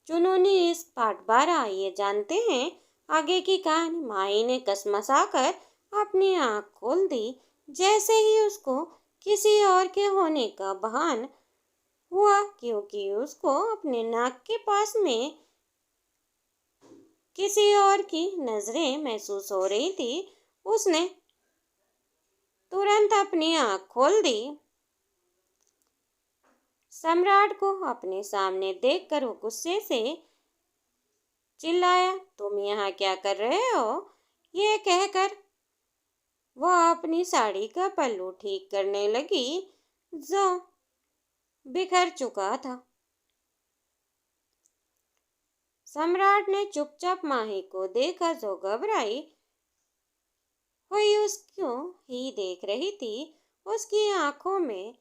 जुनूनी इस पाठ 12 आइए जानते हैं आगे की कहानी। माही ने कसमसाकर अपनी आंख खोल दी जैसे ही उसको किसी और के होने का भान हुआ, क्योंकि उसको अपने नाक के पास में किसी और की नजरें महसूस हो रही थी। उसने तुरंत अपनी आंख खोल दी। सम्राट को अपने सामने देखकर वो गुस्से से चिल्लाया, तुम यहाँ क्या कर रहे हो? ये कहकर वह अपनी साड़ी का पल्लू ठीक करने लगी जो बिखर चुका था। सम्राट ने चुपचाप माही को देखा जो घबराई हुई उसको ही देख रही थी। उसकी आंखों में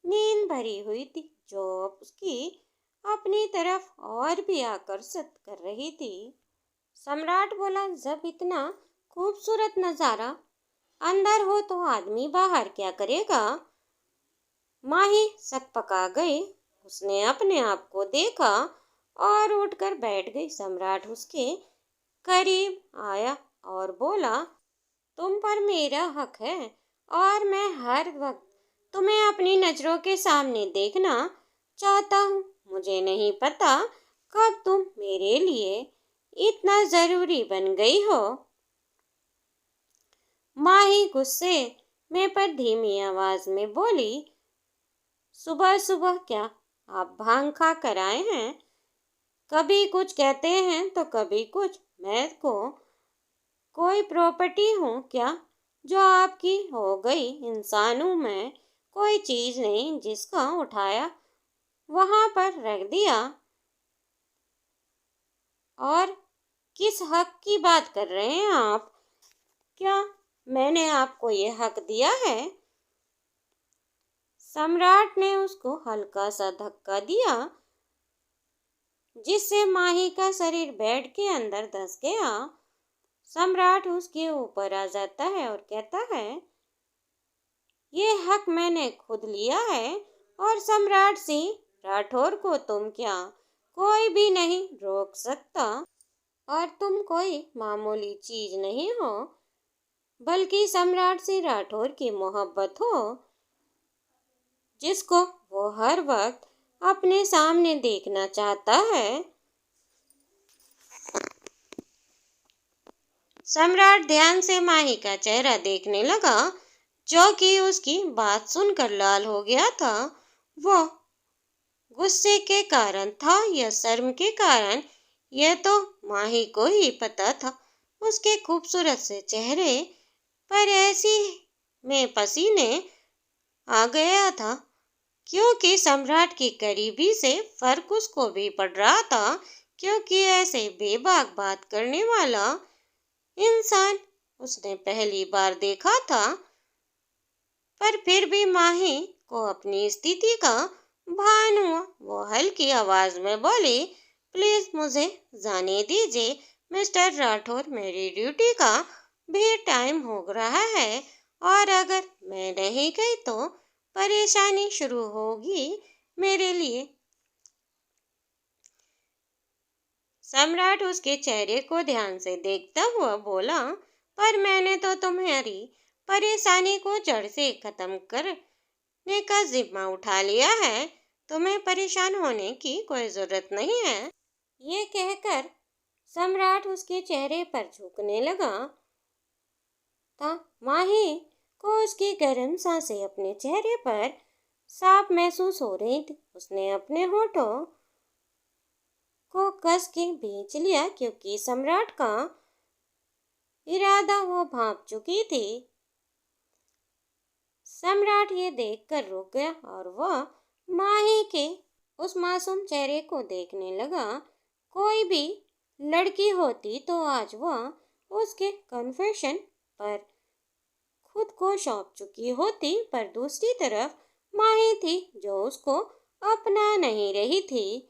नींद भरी हुई थी जो उसकी अपनी तरफ और भी आकर्षित कर रही थी। सम्राट बोला, जब इतना खूबसूरत नजारा अंदर हो तो आदमी बाहर क्या करेगा? माही सकपका गई। उसने अपने आप को देखा और उठकर बैठ गई। सम्राट उसके करीब आया और बोला, तुम पर मेरा हक है और मैं हर वक्त तुम्हें अपनी नजरों के सामने देखना चाहता हूँ। मुझे नहीं पता कब तुम मेरे लिए इतना जरूरी बन गई हो। माही गुस्से में पर धीमी आवाज में बोली, सुबह सुबह क्या आप भांग खा कर आए हैं? कभी कुछ कहते हैं तो कभी कुछ। मैं को कोई प्रॉपर्टी हूँ क्या जो आपकी हो गई? इंसान हूँ मैं, कोई चीज नहीं जिसका उठाया वहां पर रख दिया। और किस हक की बात कर रहे हैं आप? क्या मैंने आपको ये हक दिया है? सम्राट ने उसको हल्का सा धक्का दिया जिससे माही का शरीर बेड के अंदर धंस गया। सम्राट उसके ऊपर आ जाता है और कहता है, ये हक मैंने खुद लिया है और सम्राट सिंह राठौर को तुम क्या कोई भी नहीं रोक सकता। और तुम कोई मामूली चीज नहीं हो, बल्कि सम्राट सिंह राठौर की मोहब्बत हो जिसको वो हर वक्त अपने सामने देखना चाहता है। सम्राट ध्यान से माही का चेहरा देखने लगा जो कि उसकी बात सुनकर लाल हो गया था। वो गुस्से के कारण था या शर्म के कारण, यह तो माही को ही पता था। उसके खूबसूरत से चेहरे पर ऐसी में पसीने आ गया था क्योंकि सम्राट की करीबी से फर्क उसको भी पड़ रहा था, क्योंकि ऐसे बेबाक बात करने वाला इंसान उसने पहली बार देखा था। पर फिर भी माही को अपनी स्थिति का भान हुआ। वो हल्की आवाज में बोली, प्लीज मुझे जाने दीजिए मिस्टर राठौर, मेरी ड्यूटी का भी टाइम हो रहा है और अगर मैं नहीं गई तो परेशानी शुरू होगी मेरे लिए। सम्राट उसके चेहरे को ध्यान से देखता हुआ बोला, पर मैंने तो तुम्हारी परेशानी को जड़ से खत्म करने का जिम्मा उठा लिया है। तुम्हें परेशान होने की कोई जरूरत नहीं है। ये कहकर सम्राट उसके चेहरे पर झुकने लगा था। माही को उसकी गर्म सांसें अपने चेहरे पर साफ महसूस हो रही थी। उसने अपने होठों को कस के भींच लिया क्योंकि सम्राट का इरादा वो भांप चुकी थी। सम्राट ये देखकर रुक गया और वह माही के उस मासूम चेहरे को देखने लगा। कोई भी लड़की होती तो आज वह उसके कन्फेशन पर खुद को सौंप चुकी होती, पर दूसरी तरफ माही थी जो उसको अपना नहीं रही थी।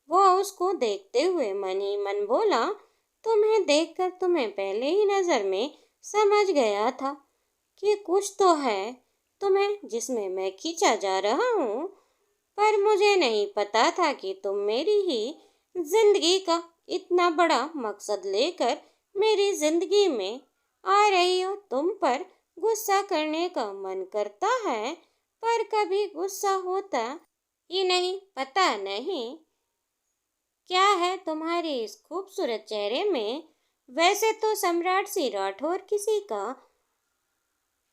वो उसको देखते हुए मन ही मन बोला, तुम्हें देखकर तुम्हें पहले ही नजर में समझ गया था कि कुछ तो है तुम्हें जिसमें मैं खींचा जा रहा हूँ। पर मुझे नहीं पता था कि तुम मेरी ही जिंदगी का इतना बड़ा मकसद लेकर मेरी जिंदगी में आ रही हो। तुम पर गुस्सा करने का मन करता है, पर कभी गुस्सा होता ही नहीं। पता नहीं क्या है तुम्हारे इस खूबसूरत चेहरे में। वैसे तो सम्राट सिंह राठौर किसी का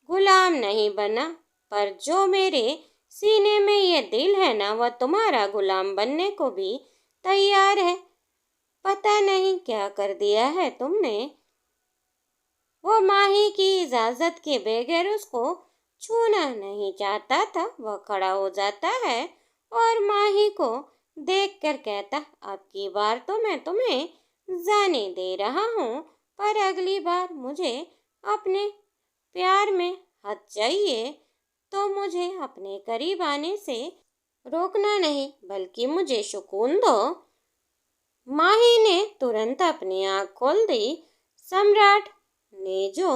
गुलाम नहीं बना, पर जो मेरे सीने में ये दिल है ना, वह तुम्हारा गुलाम बनने को भी तैयार है। पता नहीं क्या कर दिया है तुमने। वो माही की इजाजत के बगैर उसको छूना नहीं चाहता था। वह खड़ा हो जाता है और माही को देखकर कहता, अब की बार तो मैं तुम्हें जाने दे रहा हूँ, पर अगली बार मुझे अपने प्यार में हद चाहिए तो मुझे अपने करीब आने से रोकना नहीं, बल्कि मुझे सुकून दो। माही ने तुरंत अपनी आंख खोल दी। सम्राट ने जो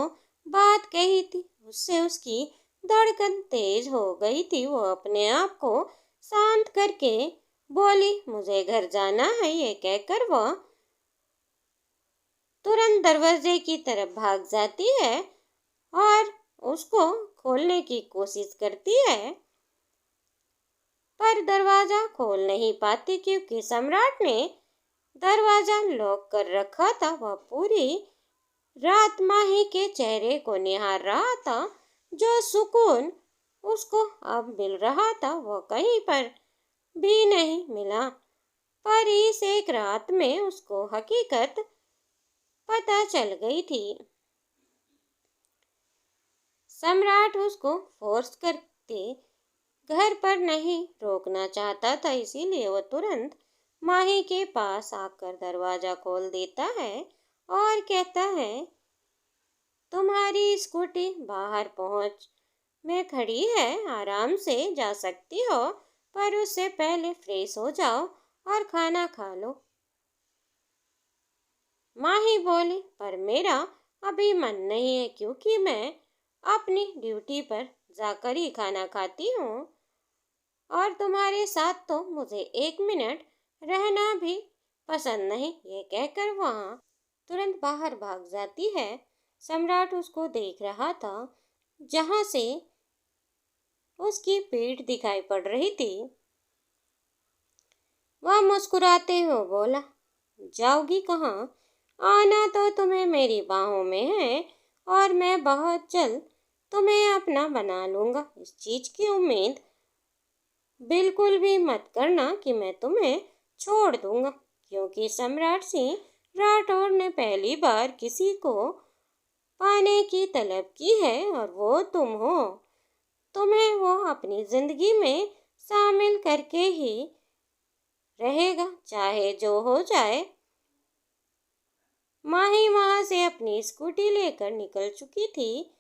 बात कही थी उससे उसकी धड़कन तेज हो गई थी। वो अपने आप को शांत करके बोली, मुझे घर जाना है। ये कहकर वह तुरंत दरवाजे की तरफ भाग जाती है और उसको खोलने की कोशिश करती है, पर दरवाजा खोल नहीं पाती क्योंकि सम्राट ने दरवाजा लॉक कर रखा था। वह पूरी रात माही के चेहरे को निहार रहा था। जो सुकून उसको अब मिल रहा था वह कहीं पर भी नहीं मिला। पर इस एक रात में उसको हकीकत पता चल गई थी। सम्राट उसको फोर्स करके घर पर नहीं रोकना चाहता था, इसीलिए वह तुरंत माही के पास आकर दरवाजा खोल देता है और कहता है, तुम्हारी स्कूटी बाहर पहुंच में खड़ी है, आराम से जा सकती हो, पर उससे पहले फ्रेश हो जाओ और खाना खा लो। माही बोली, पर मेरा अभी मन नहीं है क्योंकि मैं अपनी ड्यूटी पर जाकर ही खाना खाती हूँ और तुम्हारे साथ तो मुझे 1 मिनट रहना भी पसंद नहीं। ये कहकर वहाँ तुरंत बाहर भाग जाती है। सम्राट उसको देख रहा था जहाँ से उसकी पीठ दिखाई पड़ रही थी। वह मुस्कुराते हुए बोला, जाओगी कहाँ? आना तो तुम्हें मेरी बाहों में है और मैं बहुत जल्द तुम्हें अपना बना लूँगा। इस चीज़ की उम्मीद बिल्कुल भी मत करना कि मैं तुम्हें छोड़ दूँगा, क्योंकि सम्राट सिंह राठौर ने पहली बार किसी को पाने की तलब की है और वो तुम हो। तुम्हें वो अपनी ज़िंदगी में शामिल करके ही रहेगा, चाहे जो हो जाए। माही वहाँ से अपनी स्कूटी लेकर निकल चुकी थी,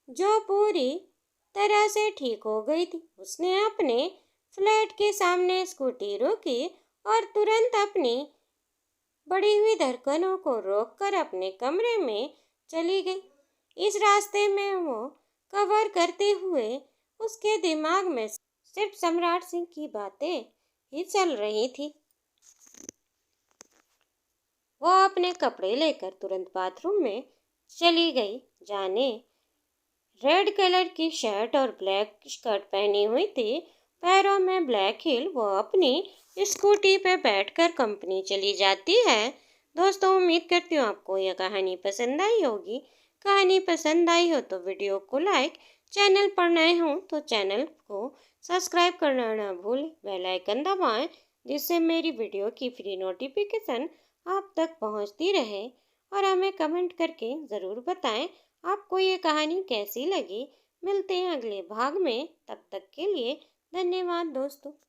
जो पूरी तरह से ठीक हो गई थी। उसने अपने फ्लैट के सामने स्कूटी रोकी और तुरंत अपनी बढ़ी हुई धड़कनों को रोककर अपने कमरे में चली गई। इस रास्ते में वो कवर करते हुए उसके दिमाग में सिर्फ सम्राट सिंह की बातें ही चल रही थी। वह अपने कपड़े लेकर तुरंत बाथरूम में चली गई। जाने रेड कलर की शर्ट और ब्लैक स्कर्ट पहनी हुई थी, पैरों में ब्लैक हील। वो अपनी स्कूटी पे बैठकर कंपनी चली जाती है। दोस्तों, उम्मीद करती हूँ आपको यह कहानी पसंद आई होगी। कहानी पसंद आई हो तो वीडियो को लाइक, चैनल पर नए हो तो चैनल को सब्सक्राइब करना ना भूलें, बेल आइकन दबाएं जिससे मेरी वीडियो की फ्री नोटिफिकेशन आप तक पहुंचती रहे। और हमें कमेंट करके ज़रूर बताएं आपको ये कहानी कैसी लगी। मिलते हैं अगले भाग में, तब तक के लिए धन्यवाद दोस्तों।